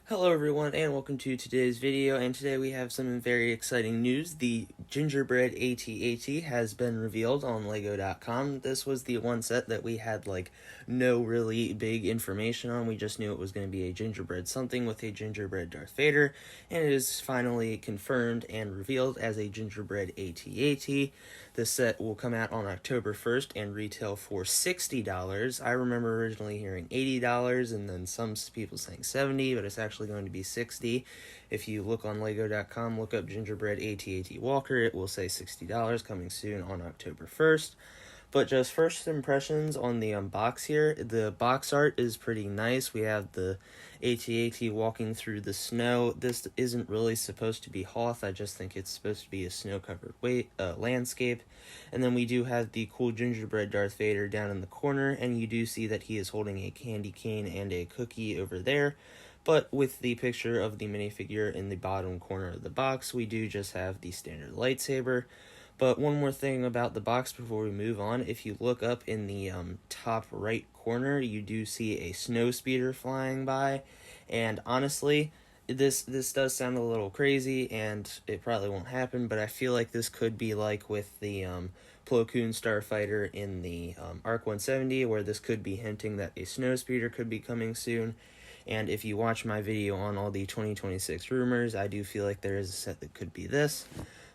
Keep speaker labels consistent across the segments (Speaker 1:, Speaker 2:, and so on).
Speaker 1: Hello everyone and welcome to today's video, and today we have some very exciting news. The Gingerbread AT-AT has been revealed on Lego.com. This was the one set that we had no really big information on. We just knew it was going to be a gingerbread something with a gingerbread Darth Vader, and it is finally confirmed and revealed as a Gingerbread AT-AT. This set will come out on October 1st and retail for $60. I remember originally hearing $80 and then some people saying $70, but it's actually going to be $60. If you look on Lego.com, look up Gingerbread AT-AT Walker, it will say $60 coming soon on October 1st. But just first impressions on the box here, the box art is pretty nice. We have the AT-AT walking through the snow. This isn't really supposed to be Hoth, I just think it's supposed to be a snow-covered landscape. And then we do have the cool gingerbread Darth Vader down in the corner, and you do see that he is holding a candy cane and a cookie over there. But with the picture of the minifigure in the bottom corner of the box, we do just have the standard lightsaber. But one more thing about the box before we move on, if you look up in the top right corner, you do see a snow speeder flying by, and honestly, this does sound a little crazy, and it probably won't happen, but I feel like this could be like with the Plo Koon Starfighter in the ARC 170, where this could be hinting that a snow speeder could be coming soon. And if you watch my video on all the 2026 rumors, I do feel like there is a set that could be this.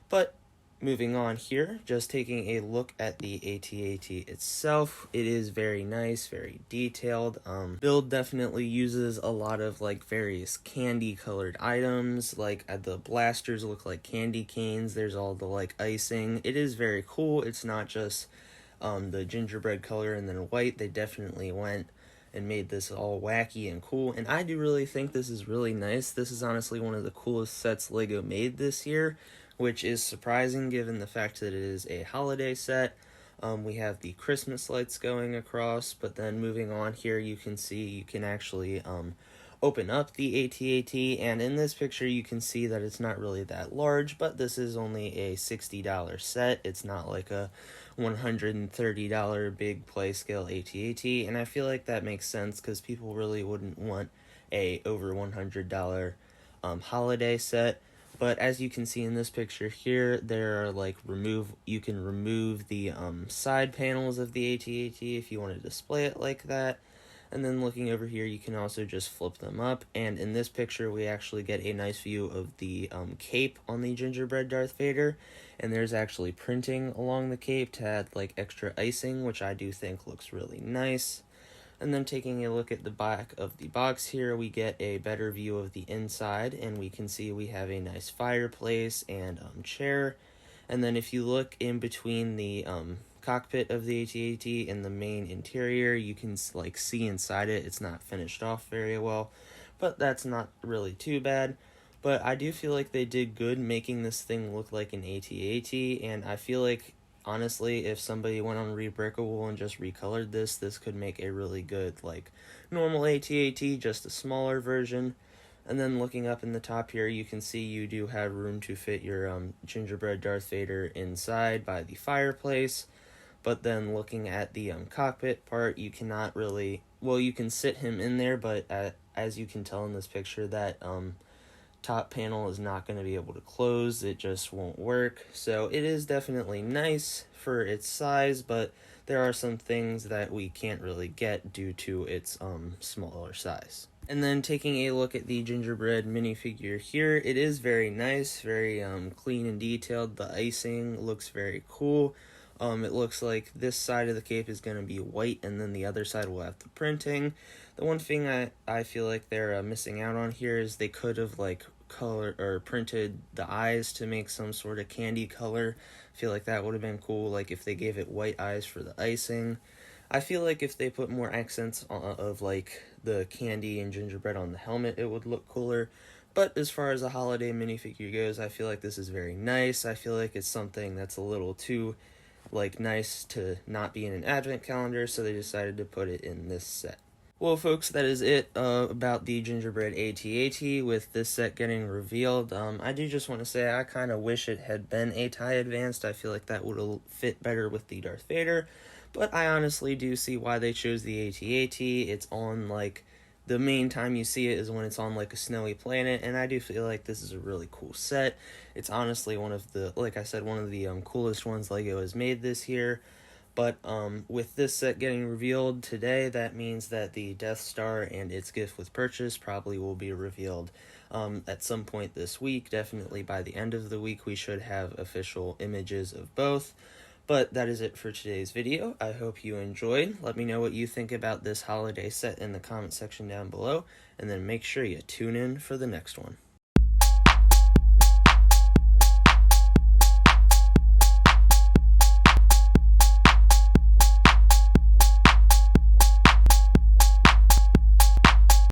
Speaker 1: But moving on here, just taking a look at the AT-AT itself, it is very nice, very detailed. Build definitely uses a lot of various candy colored items, the blasters look like candy canes, there's all the icing. It is very cool. It's not just the gingerbread color and then white. They definitely went and made this all wacky and cool, and I do really think this is really nice. This is honestly one of the coolest sets Lego made this year, which is surprising given the fact that it is a holiday set. We have the Christmas lights going across, but then moving on here, you can see you can actually open up the AT-AT, and in this picture you can see that it's not really that large, but this is only a $60 set. It's not like a $130 big play scale AT-AT, and I feel like that makes sense because people really wouldn't want a over $100 holiday set. But as you can see in this picture here, there are you can remove the side panels of the AT-AT if you want to display it like that. And then looking over here, you can also just flip them up. And in this picture, we actually get a nice view of the cape on the gingerbread Darth Vader. And there's actually printing along the cape to add extra icing, which I do think looks really nice. And then taking a look at the back of the box here, we get a better view of the inside, and we can see we have a nice fireplace and chair. And then if you look in between the cockpit of the AT-AT and the main interior, you can see inside it. It's not finished off very well, but that's not really too bad. But I do feel like they did good making this thing look like an AT-AT, and I feel like honestly, if somebody went on Rebrickable and just recolored this could make a really good, normal AT-AT, just a smaller version. And then looking up in the top here, you can see you do have room to fit your gingerbread Darth Vader inside by the fireplace. But then looking at the cockpit part, you cannot really, well, you can sit him in there, but as you can tell in this picture, that top panel is not going to be able to close. It just won't work. So it is definitely nice for its size, but there are some things that we can't really get due to its smaller size. And then taking a look at the gingerbread minifigure here, it is very nice, very clean and detailed. The icing looks very cool. It looks like this side of the cape is going to be white, and then the other side will have the printing. The one thing I feel like they're missing out on here is they could have color or printed the eyes to make some sort of candy color. I feel like that would have been cool, if they gave it white eyes for the icing. I feel like if they put more accents of the candy and gingerbread on the helmet, it would look cooler. But as far as a holiday minifigure goes, I feel like this is very nice. I feel like it's something that's a little too nice to not be in an advent calendar, so they decided to put it in this set. Well, folks, that is it about the Gingerbread AT-AT with this set getting revealed. I do just want to say I kind of wish it had been a TIE Advanced. I feel like that would have fit better with the Darth Vader, but I honestly do see why they chose the AT-AT. It's on the main time you see it is when it's on like a snowy planet, and I do feel like this is a really cool set. It's honestly one of the, like I said, one of the coolest ones LEGO has made this year. But with this set getting revealed today, that means that the Death Star and its gift with purchase probably will be revealed at some point this week. Definitely by the end of the week, we should have official images of both. But that is it for today's video. I hope you enjoyed. Let me know what you think about this holiday set in the comment section down below, and then make sure you tune in for the next one.